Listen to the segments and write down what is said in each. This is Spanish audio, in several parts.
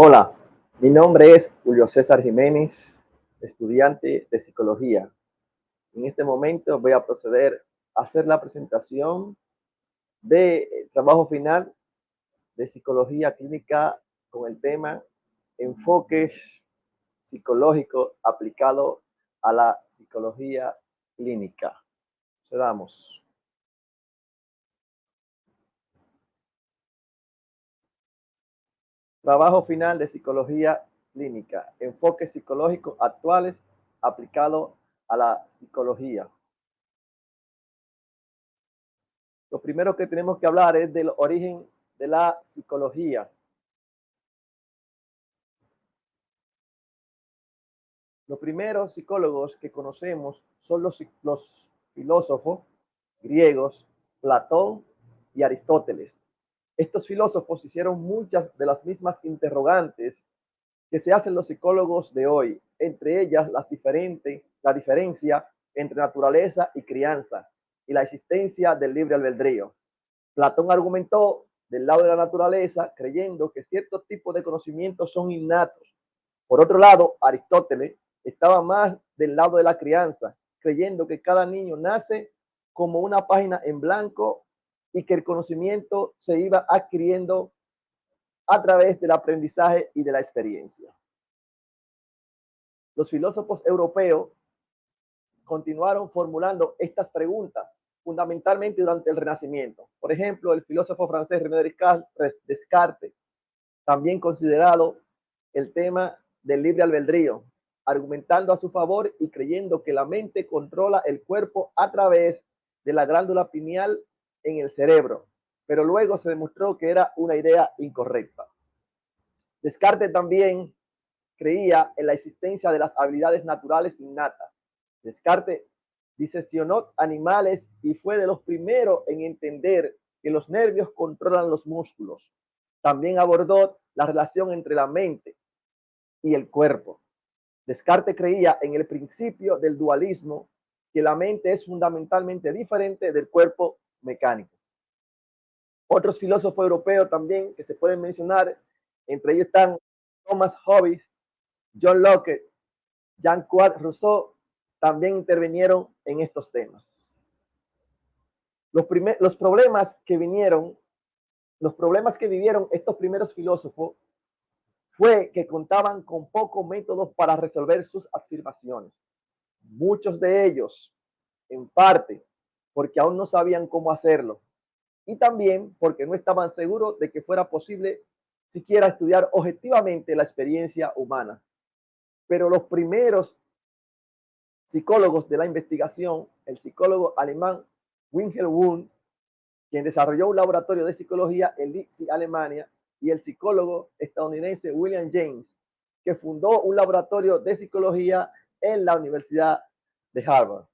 Hola, mi nombre es Julio César Jiménez, estudiante de psicología. En este momento voy a proceder a hacer la presentación del trabajo final de psicología clínica con el tema enfoques psicológicos aplicados a la psicología clínica. Procedamos. Trabajo final de psicología clínica, enfoques psicológicos actuales aplicados a la psicología. Lo primero que tenemos que hablar es del origen de la psicología. Los primeros psicólogos que conocemos son los filósofos griegos, Platón y Aristóteles. Estos filósofos hicieron muchas de las mismas interrogantes que se hacen los psicólogos de hoy, entre ellas la diferencia entre naturaleza y crianza y la existencia del libre albedrío. Platón argumentó del lado de la naturaleza, creyendo que ciertos tipos de conocimientos son innatos. Por otro lado, Aristóteles estaba más del lado de la crianza, creyendo que cada niño nace como una página en blanco y que el conocimiento se iba adquiriendo a través del aprendizaje y de la experiencia. Los filósofos europeos continuaron formulando estas preguntas fundamentalmente durante el Renacimiento. Por ejemplo, el filósofo francés René Descartes, también considerado el tema del libre albedrío, argumentando a su favor y creyendo que la mente controla el cuerpo a través de la glándula pineal en el cerebro, pero luego se demostró que era una idea incorrecta. Descartes también creía en la existencia de las habilidades naturales innatas. Descartes diseccionó animales y fue de los primeros en entender que los nervios controlan los músculos. También abordó la relación entre la mente y el cuerpo. Descartes creía en el principio del dualismo, que la mente es fundamentalmente diferente del cuerpo mecánico. Otros filósofos europeos también que se pueden mencionar, entre ellos están Thomas Hobbes, John Locke, Jean-Claude Rousseau, también intervinieron en estos temas. Los problemas que vivieron estos primeros filósofos fue que contaban con pocos métodos para resolver sus afirmaciones. Muchos de ellos, en parte, porque aún no sabían cómo hacerlo, y también porque no estaban seguros de que fuera posible siquiera estudiar objetivamente la experiencia humana. Pero los primeros psicólogos de la investigación, el psicólogo alemán Wilhelm Wundt, quien desarrolló un laboratorio de psicología en Leipzig, Alemania, y el psicólogo estadounidense William James, que fundó un laboratorio de psicología en la Universidad de Harvard.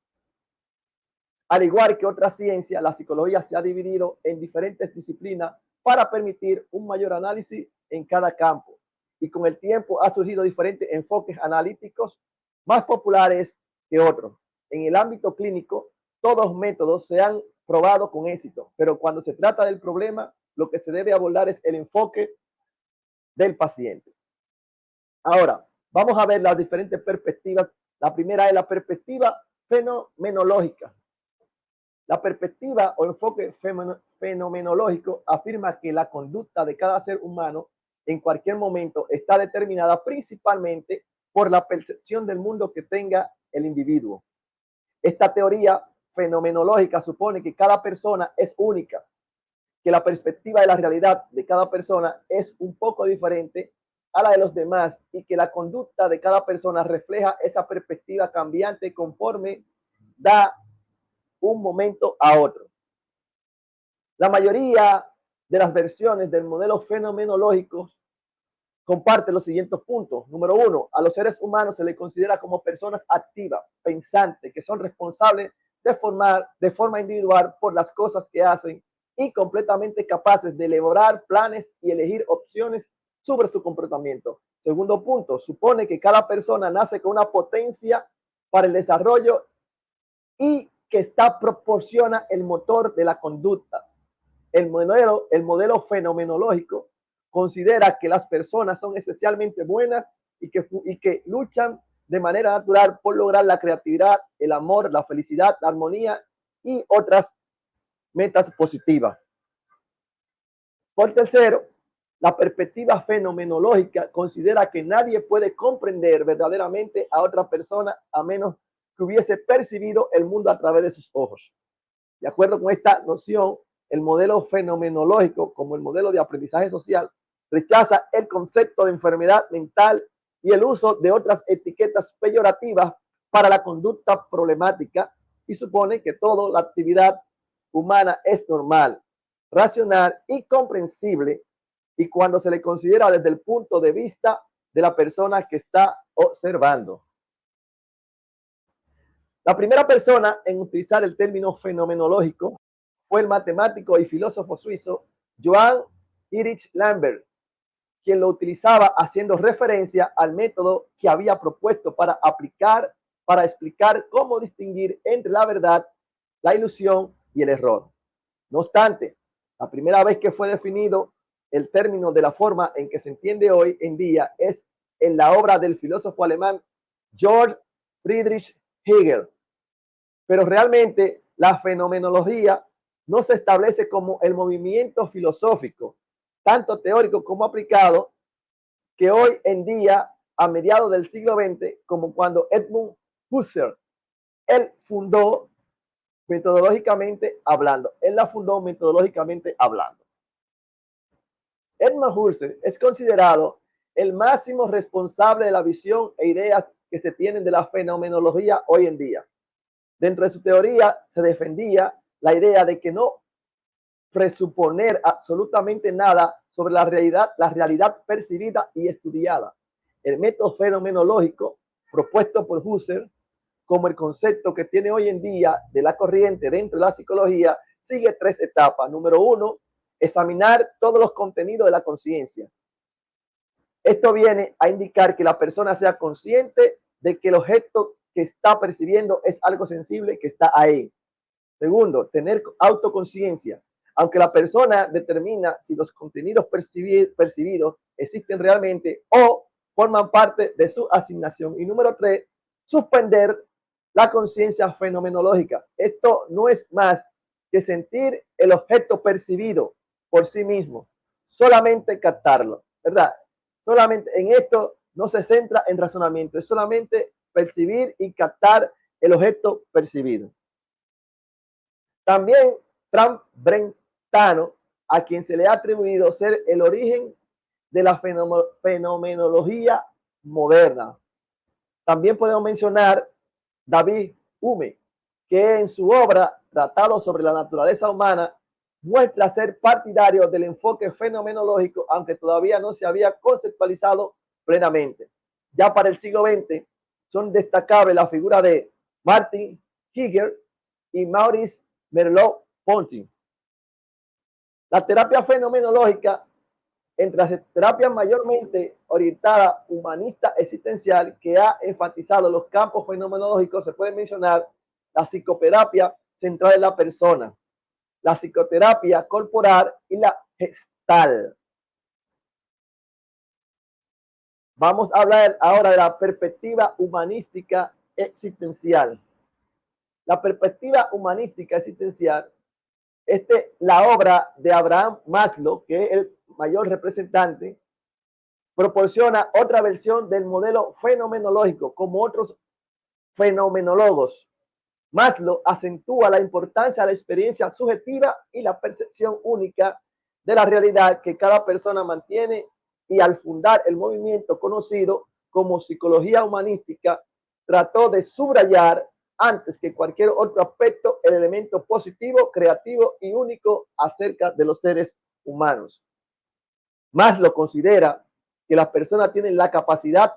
Al igual que otras ciencias, la psicología se ha dividido en diferentes disciplinas para permitir un mayor análisis en cada campo, y con el tiempo ha surgido diferentes enfoques analíticos más populares que otros. En el ámbito clínico, todos los métodos se han probado con éxito, pero cuando se trata del problema, lo que se debe abordar es el enfoque del paciente. Ahora, vamos a ver las diferentes perspectivas. La primera es la perspectiva fenomenológica. La perspectiva o enfoque fenomenológico afirma que la conducta de cada ser humano en cualquier momento está determinada principalmente por la percepción del mundo que tenga el individuo. Esta teoría fenomenológica supone que cada persona es única, que la perspectiva de la realidad de cada persona es un poco diferente a la de los demás y que la conducta de cada persona refleja esa perspectiva cambiante conforme da un momento a otro. La mayoría de las versiones del modelo fenomenológico comparte los siguientes puntos. Número uno, a los seres humanos se les considera como personas activas, pensantes, que son responsables de forma individual por las cosas que hacen y completamente capaces de elaborar planes y elegir opciones sobre su comportamiento. Segundo punto, supone que cada persona nace con una potencia para el desarrollo y que esta proporciona el motor de la conducta. El modelo fenomenológico considera que las personas son esencialmente buenas y que luchan de manera natural por lograr la creatividad, el amor, la felicidad, la armonía y otras metas positivas. Por tercero, la perspectiva fenomenológica considera que nadie puede comprender verdaderamente a otra persona a menos que hubiese percibido el mundo a través de sus ojos. De acuerdo con esta noción, el modelo fenomenológico, como el modelo de aprendizaje social, rechaza el concepto de enfermedad mental y el uso de otras etiquetas peyorativas para la conducta problemática y supone que toda la actividad humana es normal, racional y comprensible y cuando se le considera desde el punto de vista de la persona que está observando. La primera persona en utilizar el término fenomenológico fue el matemático y filósofo suizo Johann Heinrich Lambert, quien lo utilizaba haciendo referencia al método que había propuesto para explicar cómo distinguir entre la verdad, la ilusión y el error. No obstante, la primera vez que fue definido el término de la forma en que se entiende hoy en día es en la obra del filósofo alemán Georg Friedrich Hegel. Pero realmente la fenomenología no se establece como el movimiento filosófico, tanto teórico como aplicado, que hoy en día, a mediados del siglo XX, como cuando Edmund Husserl, él fundó metodológicamente hablando. Él la fundó metodológicamente hablando. Edmund Husserl es considerado el máximo responsable de la visión e ideas que se tienen de la fenomenología hoy en día. Dentro de su teoría se defendía la idea de que no presuponer absolutamente nada sobre la realidad percibida y estudiada. El método fenomenológico propuesto por Husserl, como el concepto que tiene hoy en día de la corriente dentro de la psicología, sigue tres etapas. Número uno, examinar todos los contenidos de la conciencia. Esto viene a indicar que la persona sea consciente de que el objeto que está percibiendo es algo sensible que está ahí. Segundo, tener autoconciencia. Aunque la persona determina si los contenidos percibidos existen realmente o forman parte de su asignación. Y número tres, suspender la conciencia fenomenológica. Esto no es más que sentir el objeto percibido por sí mismo, solamente captarlo, ¿verdad? Solamente en esto no se centra en razonamiento, es solamente percibir y captar el objeto percibido. También Frank Brentano, a quien se le ha atribuido ser el origen de la fenomenología moderna. También podemos mencionar David Hume, que en su obra Tratado sobre la naturaleza humana muestra ser partidario del enfoque fenomenológico, aunque todavía no se había conceptualizado plenamente. Ya para el siglo XX son destacables la figura de Martin Heidegger y Maurice Merleau-Ponty. La terapia fenomenológica, entre las terapias mayormente orientada humanista existencial que ha enfatizado los campos fenomenológicos, se puede mencionar la psicoterapia centrada en la persona, la psicoterapia corporal y la gestal. Vamos a hablar ahora de la perspectiva humanística existencial. La perspectiva humanística existencial, la obra de Abraham Maslow, que es el mayor representante, proporciona otra versión del modelo fenomenológico, como otros fenomenólogos. Maslow acentúa la importancia de la experiencia subjetiva y la percepción única de la realidad que cada persona mantiene, y al fundar el movimiento conocido como psicología humanística, trató de subrayar antes que cualquier otro aspecto el elemento positivo, creativo y único acerca de los seres humanos. Maslow considera que las personas tienen la capacidad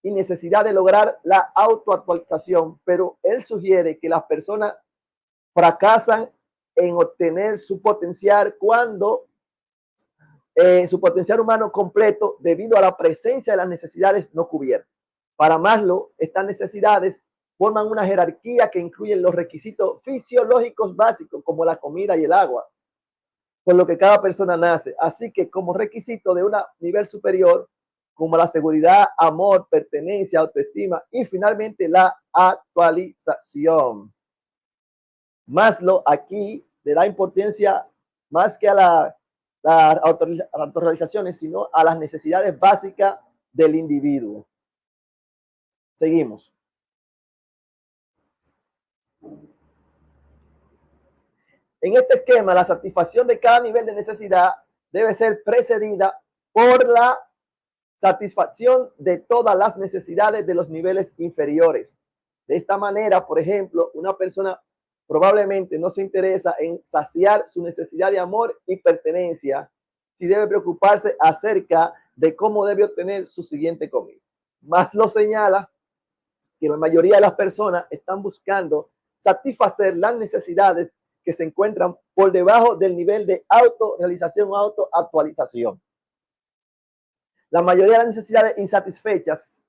y necesidad de lograr la autoactualización, pero él sugiere que las personas fracasan en obtener su potencial cuando su potencial humano completo debido a la presencia de las necesidades no cubiertas. Para Maslow, estas necesidades forman una jerarquía que incluye los requisitos fisiológicos básicos como la comida y el agua, con lo que cada persona nace. Así que como requisito de un nivel superior, como la seguridad, amor, pertenencia, autoestima y finalmente la actualización. Maslow aquí le da importancia más que a las autorrealizaciones, sino a las necesidades básicas del individuo. Seguimos. En este esquema, la satisfacción de cada nivel de necesidad debe ser precedida por la satisfacción de todas las necesidades de los niveles inferiores. De esta manera, por ejemplo, una persona probablemente no se interesa en saciar su necesidad de amor y pertenencia si debe preocuparse acerca de cómo debe obtener su siguiente comida. Más lo señala que la mayoría de las personas están buscando satisfacer las necesidades que se encuentran por debajo del nivel de autorrealización o autoactualización. La mayoría de las necesidades insatisfechas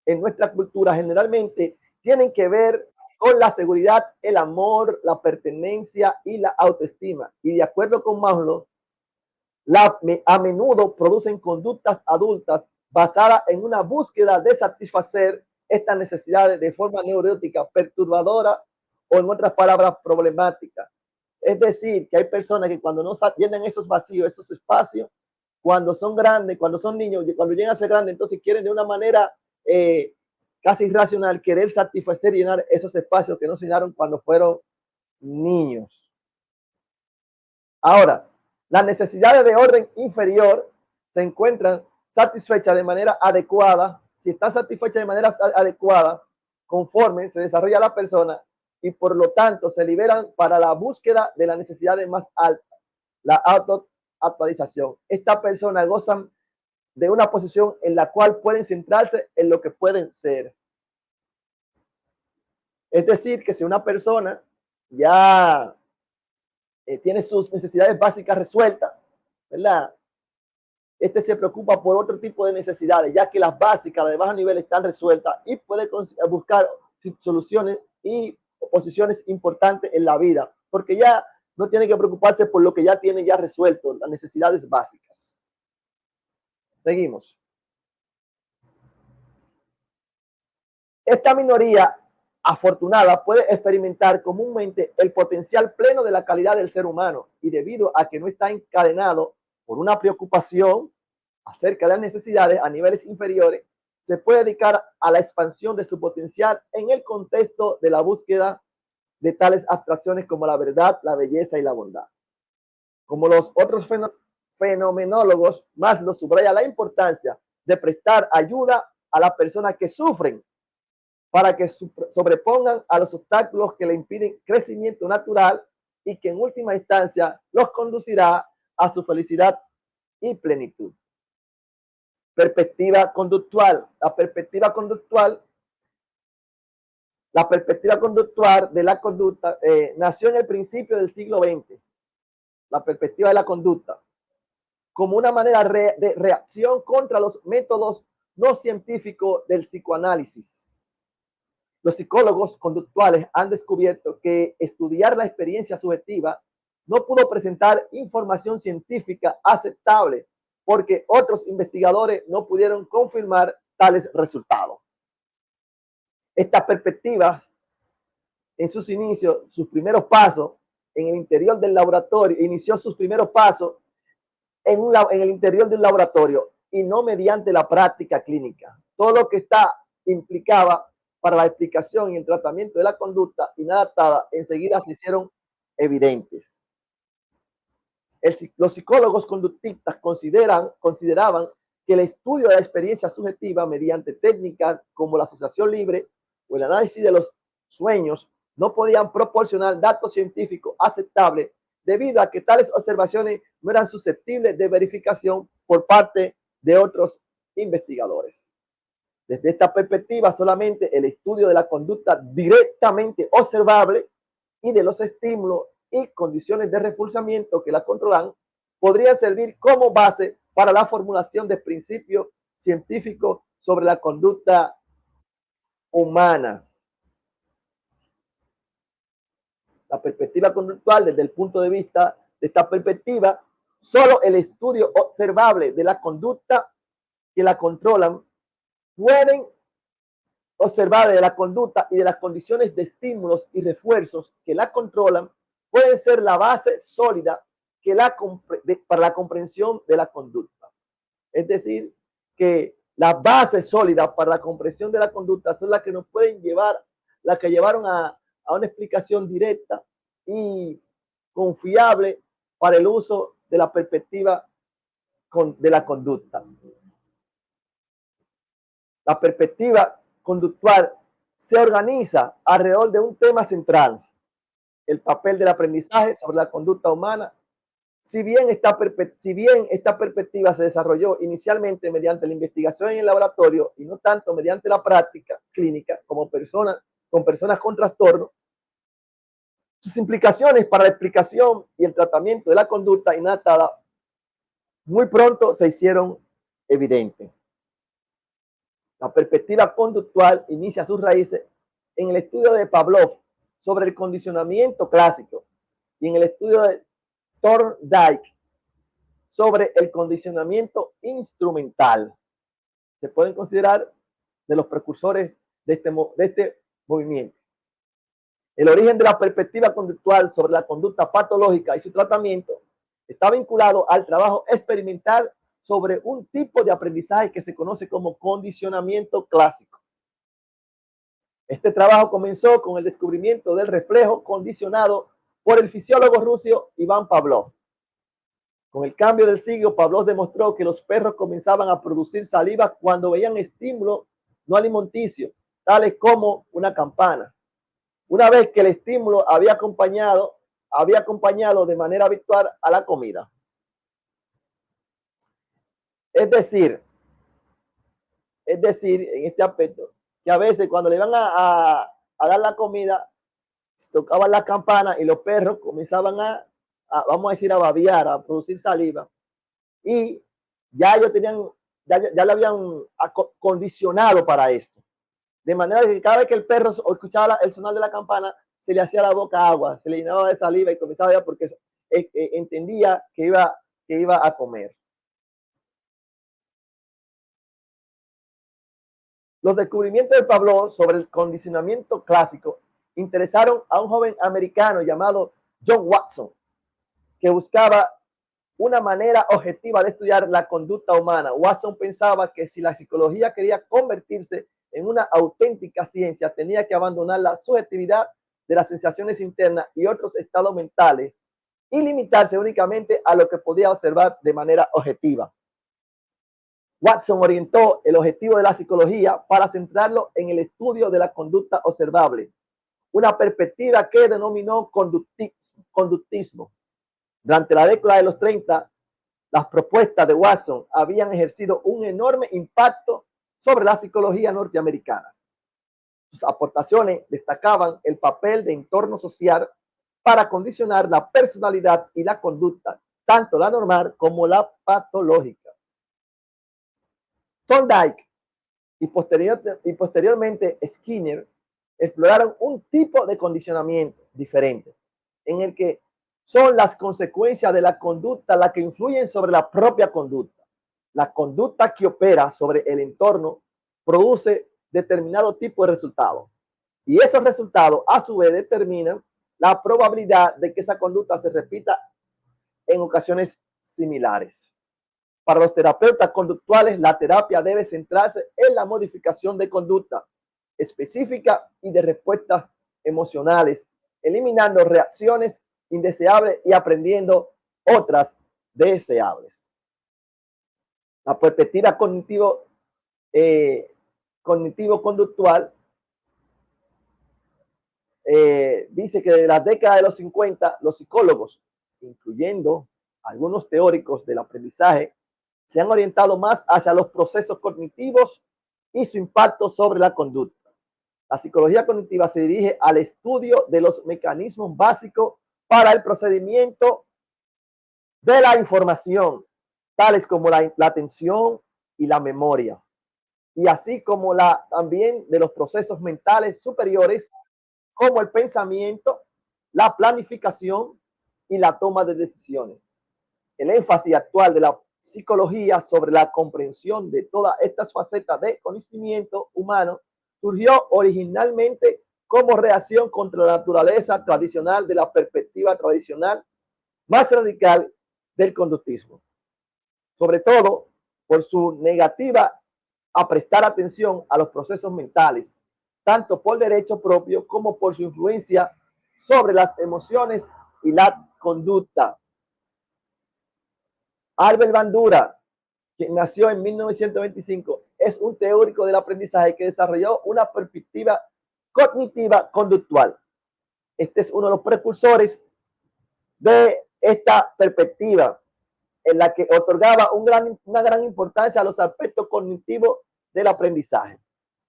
en nuestra cultura generalmente tienen que ver con la seguridad, el amor, la pertenencia y la autoestima. Y de acuerdo con Maslow, a menudo producen conductas adultas basadas en una búsqueda de satisfacer estas necesidades de forma neurótica, perturbadora o en otras palabras problemática. Es decir, que hay personas que cuando no llenan esos vacíos, esos espacios, cuando son grandes, cuando son niños, cuando llegan a ser grandes, entonces quieren de una manera casi irracional querer satisfacer y llenar esos espacios que no se llenaron cuando fueron niños. Ahora, las necesidades de orden inferior se encuentran satisfechas de manera adecuada. Si están satisfechas de manera adecuada, conforme se desarrolla la persona y por lo tanto se liberan para la búsqueda de las necesidades más altas, la autoactualización. Estas personas gozan de una posición en la cual pueden centrarse en lo que pueden ser. Es decir, que si una persona ya tiene sus necesidades básicas resueltas, ¿verdad? Este se preocupa por otro tipo de necesidades, ya que las básicas, las de bajo nivel, están resueltas y puede buscar soluciones y posiciones importantes en la vida, porque ya no tiene que preocuparse por lo que ya tiene ya resuelto, las necesidades básicas. Seguimos. Esta minoría afortunada puede experimentar comúnmente el potencial pleno de la calidad del ser humano y debido a que no está encadenado por una preocupación acerca de las necesidades a niveles inferiores, se puede dedicar a la expansión de su potencial en el contexto de la búsqueda de tales abstracciones como la verdad, la belleza y la bondad. Como los otros fenomenólogos, Maslow subraya la importancia de prestar ayuda a las personas que sufren para que sobrepongan a los obstáculos que le impiden crecimiento natural y que en última instancia los conducirá a su felicidad y plenitud. Perspectiva conductual. La perspectiva conductual de la conducta nació en el principio del siglo XX. La perspectiva de la conducta como una manera de reacción contra los métodos no científicos del psicoanálisis. Los psicólogos conductuales han descubierto que estudiar la experiencia subjetiva no pudo presentar información científica aceptable porque otros investigadores no pudieron confirmar tales resultados. Estas perspectivas, en sus inicios, sus primeros pasos en el interior del laboratorio, inició sus primeros pasos en el interior del laboratorio y no mediante la práctica clínica. Todo lo que está implicaba para la explicación y el tratamiento de la conducta inadaptada enseguida se hicieron evidentes. Los psicólogos conductistas consideraban que el estudio de la experiencia subjetiva mediante técnicas como la asociación libre o el análisis de los sueños no podían proporcionar datos científicos aceptables debido a que tales observaciones no eran susceptibles de verificación por parte de otros investigadores. Desde esta perspectiva, solamente el estudio de la conducta directamente observable y de los estímulos y condiciones de reforzamiento que la controlan podría servir como base para la formulación de principios científicos sobre la conducta humana. La perspectiva conductual desde el punto de vista de esta perspectiva, solo el estudio observable de la conducta que la controlan pueden observar de la conducta y de las condiciones de estímulos y refuerzos que la controlan pueden ser la base sólida que para la comprensión de la conducta. Es decir, que las bases sólidas para la comprensión de la conducta son las que nos pueden llevar, las que llevaron a una explicación directa y confiable para el uso de la perspectiva de la conducta. La perspectiva conductual se organiza alrededor de un tema central: el papel del aprendizaje sobre la conducta humana. Si bien esta perspectiva se desarrolló inicialmente mediante la investigación en el laboratorio y no tanto mediante la práctica clínica con personas con trastorno, sus implicaciones para la explicación y el tratamiento de la conducta inadaptada muy pronto se hicieron evidentes. La perspectiva conductual inicia sus raíces en el estudio de Pavlov sobre el condicionamiento clásico y en el estudio de Thorndike sobre el condicionamiento instrumental. Se pueden considerar de los precursores de este movimiento. El origen de la perspectiva conductual sobre la conducta patológica y su tratamiento está vinculado al trabajo experimental sobre un tipo de aprendizaje que se conoce como condicionamiento clásico. Este trabajo comenzó con el descubrimiento del reflejo condicionado por el fisiólogo ruso Iván Pavlov. Con el cambio del siglo, Pavlov demostró que los perros comenzaban a producir saliva cuando veían estímulos no alimenticios, tales como una campana, una vez que el estímulo había acompañado de manera habitual a la comida. Es decir, en este aspecto, que a veces cuando le iban a dar la comida, tocaban la campana y los perros comenzaban vamos a decir, a babear, a producir saliva. Y ya ellos ya lo habían condicionado para esto. De manera que cada vez que el perro escuchaba el sonar de la campana, se le hacía la boca agua, se le llenaba de saliva y comenzaba a porque entendía que iba a comer. Los descubrimientos de Pavlov sobre el condicionamiento clásico interesaron a un joven americano llamado John Watson, que buscaba una manera objetiva de estudiar la conducta humana. Watson pensaba que si la psicología quería convertirse en una auténtica ciencia, tenía que abandonar la subjetividad de las sensaciones internas y otros estados mentales y limitarse únicamente a lo que podía observar de manera objetiva. Watson orientó el objetivo de la psicología para centrarlo en el estudio de la conducta observable, una perspectiva que denominó conductismo. Durante la década de los 30, las propuestas de Watson habían ejercido un enorme impacto sobre la psicología norteamericana. Sus aportaciones destacaban el papel de entorno social para condicionar la personalidad y la conducta, tanto la normal como la patológica. Thorndike y posteriormente Skinner exploraron un tipo de condicionamiento diferente, en el que son las consecuencias de la conducta las que influyen sobre la propia conducta. La conducta que opera sobre el entorno produce determinado tipo de resultados, y esos resultados a su vez determinan la probabilidad de que esa conducta se repita en ocasiones similares. Para los terapeutas conductuales, la terapia debe centrarse en la modificación de conducta específica y de respuestas emocionales, eliminando reacciones indeseables y aprendiendo otras deseables. La perspectiva cognitivo-conductual dice que desde la década de los 50, los psicólogos, incluyendo algunos teóricos del aprendizaje, se han orientado más hacia los procesos cognitivos y su impacto sobre la conducta. La psicología cognitiva se dirige al estudio de los mecanismos básicos para el procedimiento de la información, tales como la atención y la memoria, y así como también de los procesos mentales superiores, como el pensamiento, la planificación, y la toma de decisiones. El énfasis actual de la psicología sobre la comprensión de todas estas facetas de conocimiento humano surgió originalmente como reacción contra la naturaleza tradicional de la perspectiva tradicional más radical del conductismo, sobre todo por su negativa a prestar atención a los procesos mentales, tanto por derecho propio como por su influencia sobre las emociones y la conducta. Albert Bandura, quien nació en 1925, es un teórico del aprendizaje que desarrolló una perspectiva cognitiva conductual. Este es uno de los precursores de esta perspectiva, en la que otorgaba una gran importancia a los aspectos cognitivos del aprendizaje.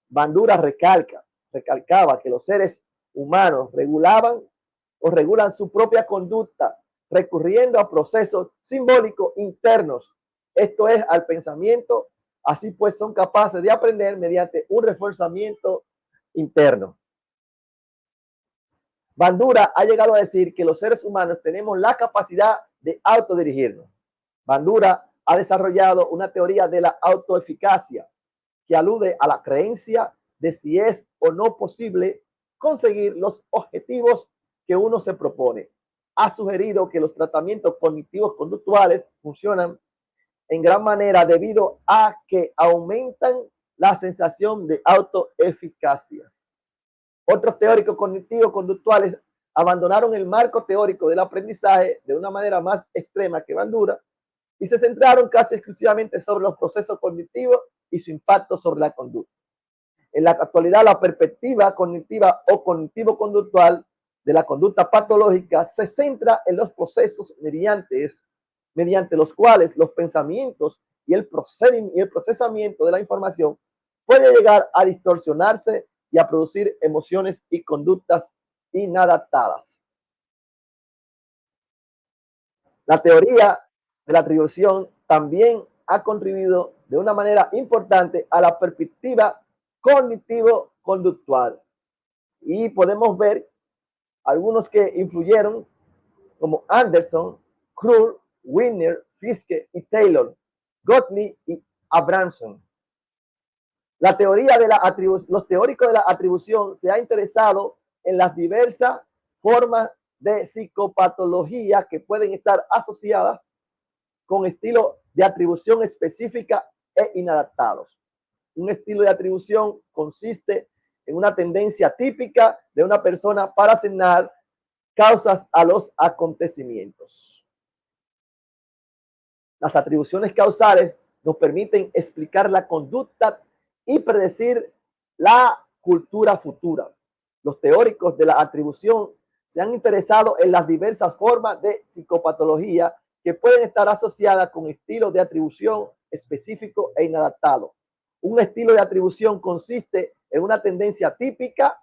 Bandura recalcaba que los seres humanos regulan su propia conducta recurriendo a procesos simbólicos internos, esto es, al pensamiento. Así pues son capaces de aprender mediante un reforzamiento interno. Bandura ha llegado a decir que los seres humanos tenemos la capacidad de autodirigirnos. Bandura ha desarrollado una teoría de la autoeficacia que alude a la creencia de si es o no posible conseguir los objetivos que uno se propone. Ha sugerido que los tratamientos cognitivos conductuales funcionan en gran manera debido a que aumentan la sensación de autoeficacia. Otros teóricos cognitivos conductuales abandonaron el marco teórico del aprendizaje de una manera más extrema que Bandura y se centraron casi exclusivamente sobre los procesos cognitivos y su impacto sobre la conducta. En la actualidad, la perspectiva cognitiva o cognitivo-conductual de la conducta patológica se centra en los procesos mediante los cuales los pensamientos y el procesamiento de la información puede llegar a distorsionarse y a producir emociones y conductas inadaptadas. La teoría de la atribución también ha contribuido de una manera importante a la perspectiva cognitivo-conductual. Y podemos ver algunos que influyeron, como Anderson, Krull, Wiener, Fiske y Taylor, Gottlieb y Abramson. Los teóricos de la atribución se han interesado en las diversas formas de psicopatología que pueden estar asociadas con estilos de atribución específica e inadaptados. Un estilo de atribución consiste en una tendencia típica de una persona para asignar causas a los acontecimientos. Las atribuciones causales nos permiten explicar la conducta y predecir la cultura futura. Los teóricos de la atribución se han interesado en las diversas formas de psicopatología que pueden estar asociadas con estilos de atribución específico e inadaptado. Un estilo de atribución consiste en una tendencia típica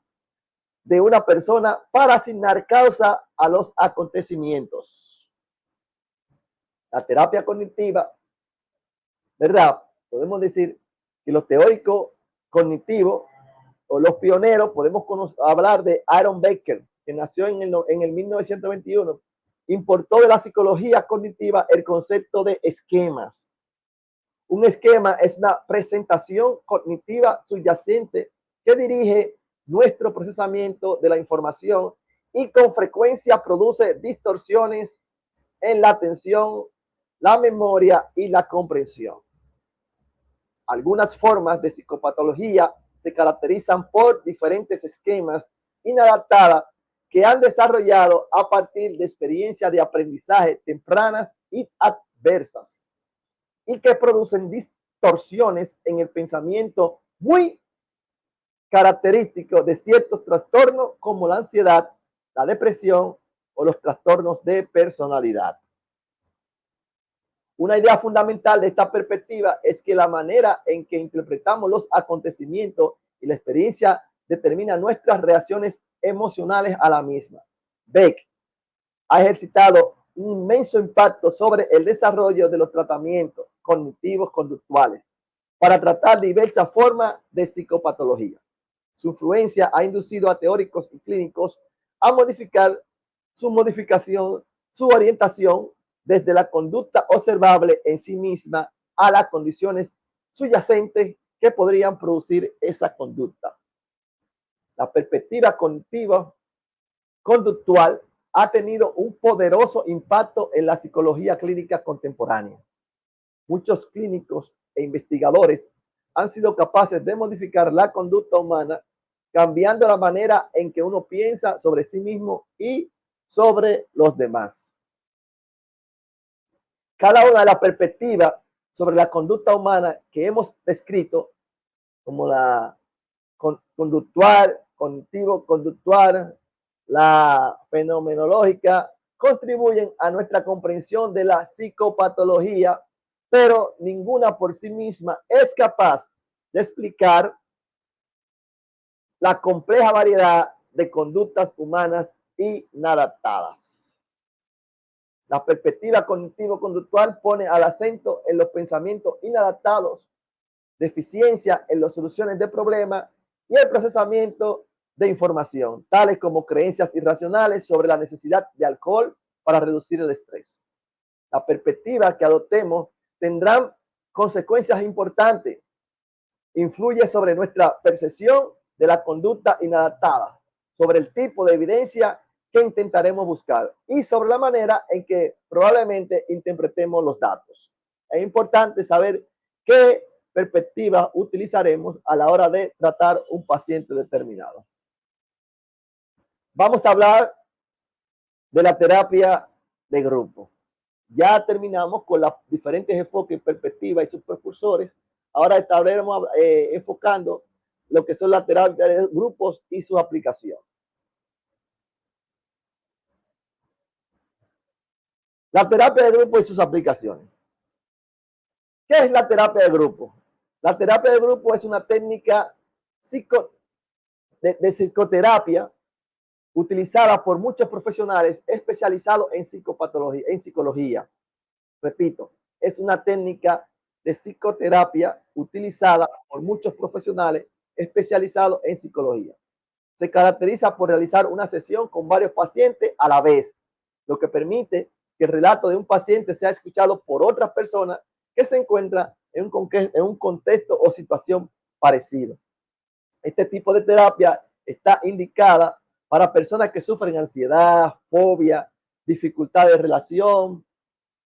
de una persona para asignar causa a los acontecimientos. La terapia cognitiva, ¿verdad? Podemos decir que los teóricos cognitivos o los pioneros, podemos hablar de Aaron Becker, que nació en el 1921, importó de la psicología cognitiva el concepto de esquemas. Un esquema es una presentación cognitiva subyacente que dirige nuestro procesamiento de la información y con frecuencia produce distorsiones en la atención, la memoria y la comprensión. Algunas formas de psicopatología se caracterizan por diferentes esquemas inadaptadas que han desarrollado a partir de experiencias de aprendizaje tempranas y adversas y que producen distorsiones en el pensamiento muy característicos de ciertos trastornos como la ansiedad, la depresión o los trastornos de personalidad. Una idea fundamental de esta perspectiva es que la manera en que interpretamos los acontecimientos y la experiencia determina nuestras reacciones emocionales a la misma. Beck ha ejercitado un inmenso impacto sobre el desarrollo de los tratamientos cognitivos conductuales para tratar diversas formas de psicopatología. Su influencia ha inducido a teóricos y clínicos a modificar su modificación su orientación desde la conducta observable en sí misma a las condiciones subyacentes que podrían producir esa conducta. La perspectiva cognitiva conductual ha tenido un poderoso impacto en la psicología clínica contemporánea. Muchos clínicos e investigadores han sido capaces de modificar la conducta humana, cambiando la manera en que uno piensa sobre sí mismo y sobre los demás. Cada una de las perspectivas sobre la conducta humana que hemos descrito, como la conductual, cognitivo-conductual, la fenomenológica, contribuyen a nuestra comprensión de la psicopatología, pero ninguna por sí misma es capaz de explicar la compleja variedad de conductas humanas inadaptadas. La perspectiva cognitivo-conductual pone al acento en los pensamientos inadaptados, deficiencia en las soluciones de problemas y el procesamiento de información, tales como creencias irracionales sobre la necesidad de alcohol para reducir el estrés. La perspectiva que adoptemos tendrá consecuencias importantes. Influye sobre nuestra percepción de la conducta inadaptada, sobre el tipo de evidencia que intentaremos buscar y sobre la manera en que probablemente interpretemos los datos. Es importante saber qué perspectiva utilizaremos a la hora de tratar un paciente determinado. Vamos a hablar de la terapia de grupo. Ya terminamos con los diferentes enfoques, perspectivas y sus precursores. Ahora estaremos enfocando lo que son las terapias de grupos y su aplicación. La terapia de grupo y sus aplicaciones. ¿Qué es la terapia de grupo? La terapia de grupo es una técnica de psicoterapia utilizada por muchos profesionales especializados en psicopatología, en psicología. Repito, es una técnica de psicoterapia utilizada por muchos profesionales especializados en psicología. Se caracteriza por realizar una sesión con varios pacientes a la vez, lo que permite que el relato de un paciente sea escuchado por otras personas que se encuentran en un contexto o situación parecido. Este tipo de terapia está indicada para personas que sufren ansiedad, fobia, dificultad de relación,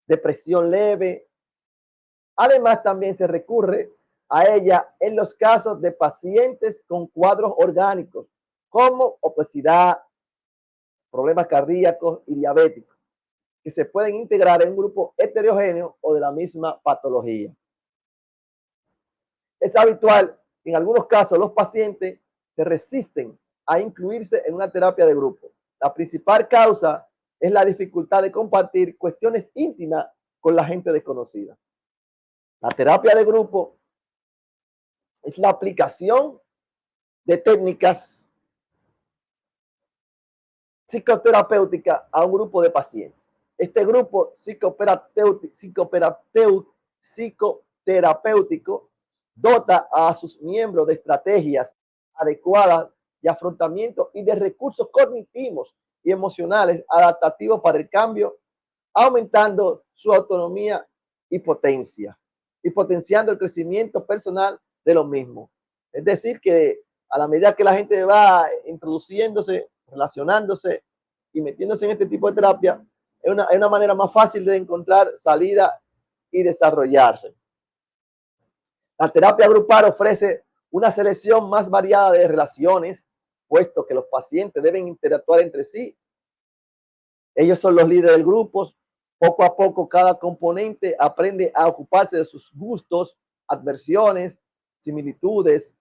depresión leve. Además, también se recurre a ella en los casos de pacientes con cuadros orgánicos como obesidad, problemas cardíacos y diabéticos, que se pueden integrar en un grupo heterogéneo o de la misma patología. Es habitual que en algunos casos los pacientes se resisten a incluirse en una terapia de grupo. La principal causa es la dificultad de compartir cuestiones íntimas con la gente desconocida. La terapia de grupo es la aplicación de técnicas psicoterapéuticas a un grupo de pacientes. Este grupo psicoterapéutico dota a sus miembros de estrategias adecuadas de afrontamiento y de recursos cognitivos y emocionales adaptativos para el cambio, aumentando su autonomía y potencia, y potenciando el crecimiento personal de los mismos. Es decir, que a la medida que la gente va introduciéndose, relacionándose y metiéndose en este tipo de terapia, es una manera más fácil de encontrar salida y desarrollarse. La terapia grupal ofrece una selección más variada de relaciones, puesto que los pacientes deben interactuar entre sí. Ellos son los líderes del grupo. Poco a poco cada componente aprende a ocuparse de sus gustos, adversiones, similitudes,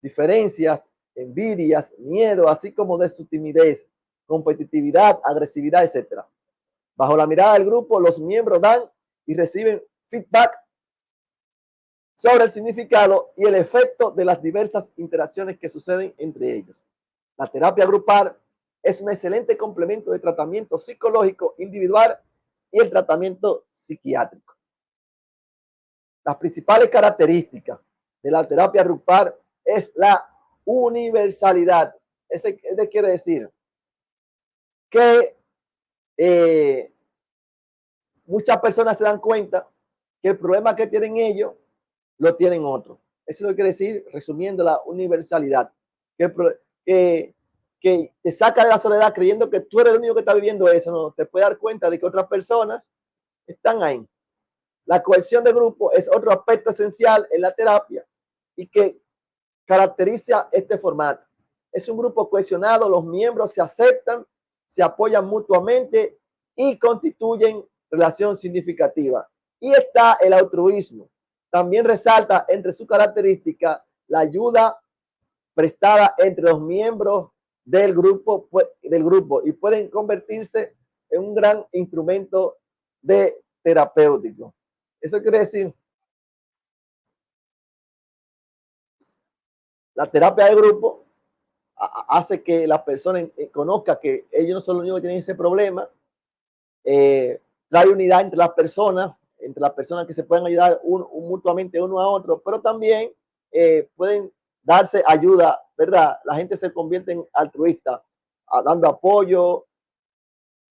diferencias, envidias, miedo, así como de su timidez, competitividad, agresividad, etc. Bajo la mirada del grupo, los miembros dan y reciben feedback sobre el significado y el efecto de las diversas interacciones que suceden entre ellos. La terapia grupal es un excelente complemento de tratamiento psicológico individual y el tratamiento psiquiátrico. Las principales características de la terapia grupal es la universalidad. Eso quiere decir que muchas personas se dan cuenta que el problema que tienen ellos lo tienen otros. Eso es lo que quiere decir, resumiendo, la universalidad. Que, que te saca de la soledad creyendo que tú eres el único que está viviendo eso. No, te puedes dar cuenta de que otras personas están ahí. La cohesión de grupo es otro aspecto esencial en la terapia y que caracteriza este formato. Es un grupo cohesionado, los miembros se aceptan, se apoyan mutuamente y constituyen relación significativa. Y está el altruismo. También resalta entre sus características la ayuda prestada entre los miembros del grupo y pueden convertirse en un gran instrumento de terapéutico. Eso quiere decir, la terapia de grupo hace que las personas conozcan que ellos no son los únicos que tienen ese problema, trae unidad entre las personas que se pueden ayudar mutuamente uno a otro, pero también pueden darse ayuda, ¿verdad? La gente se convierte en altruista, dando apoyo,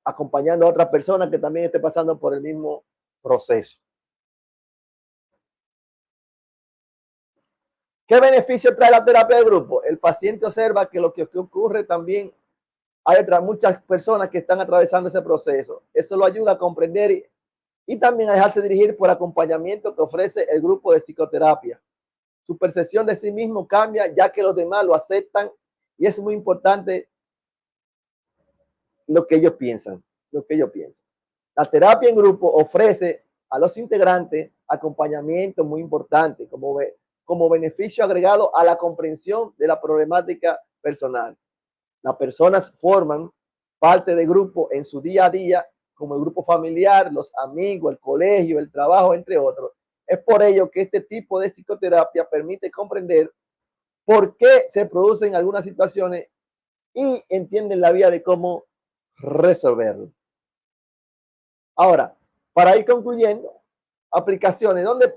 acompañando a otras personas que también estén pasando por el mismo proceso. ¿Qué beneficio trae la terapia de grupo? El paciente observa que lo que ocurre también hay otras muchas personas que están atravesando ese proceso. Eso lo ayuda a comprender y también a dejarse dirigir por acompañamiento que ofrece el grupo de psicoterapia. Su percepción de sí mismo cambia ya que los demás lo aceptan y es muy importante lo que ellos piensan. La terapia en grupo ofrece a los integrantes acompañamiento muy importante como beneficio agregado a la comprensión de la problemática personal. Las personas forman parte del grupo en su día a día, como el grupo familiar, los amigos, el colegio, el trabajo, entre otros. Es por ello que este tipo de psicoterapia permite comprender por qué se producen algunas situaciones y entienden la vía de cómo resolverlo. Ahora, para ir concluyendo, aplicaciones donde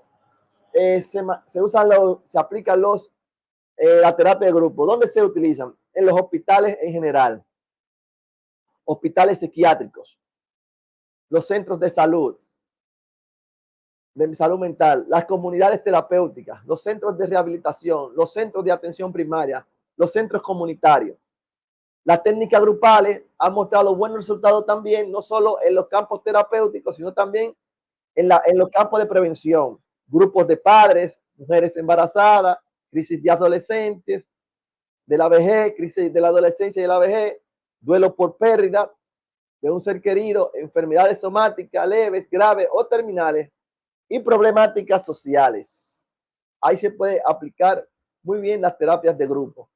se aplican la terapia de grupo, ¿dónde se utilizan? En los hospitales en general, hospitales psiquiátricos, los centros de salud mental, las comunidades terapéuticas, los centros de rehabilitación, los centros de atención primaria, los centros comunitarios. Las técnicas grupales han mostrado buenos resultados también, no solo en los campos terapéuticos, sino también en los campos de prevención. Grupos de padres, mujeres embarazadas, crisis de adolescentes, de la vejez, crisis de la adolescencia y de la vejez, duelo por pérdida de un ser querido, enfermedades somáticas leves, graves o terminales y problemáticas sociales. Ahí se puede aplicar muy bien las terapias de grupo.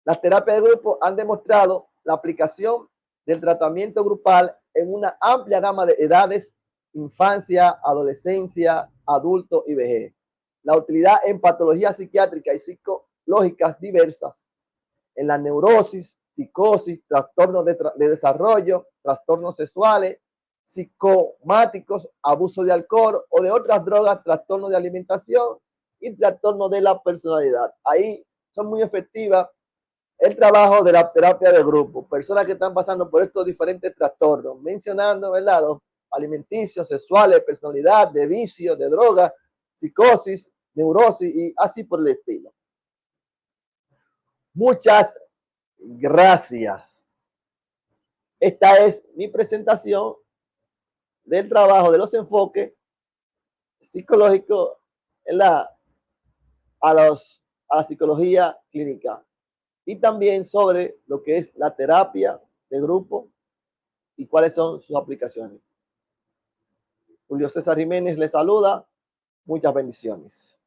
Las terapias de grupo han demostrado la aplicación del tratamiento grupal en una amplia gama de edades, infancia, adolescencia, adulto y vejez. La utilidad en patologías psiquiátricas y psicológicas diversas, en la neurosis, psicosis, trastornos de desarrollo, trastornos sexuales, psicomáticos, abuso de alcohol o de otras drogas, trastornos de alimentación y trastornos de la personalidad. Ahí son muy efectivas el trabajo de la terapia de grupo, personas que están pasando por estos diferentes trastornos, mencionando, ¿verdad?, los alimenticios, sexuales, personalidad, de vicio, de droga, psicosis, neurosis y así por el estilo. Muchas gracias. Esta es mi presentación del trabajo de los enfoques psicológicos en a la psicología clínica y también sobre lo que es la terapia de grupo y cuáles son sus aplicaciones. Julio César Jiménez les saluda. Muchas bendiciones.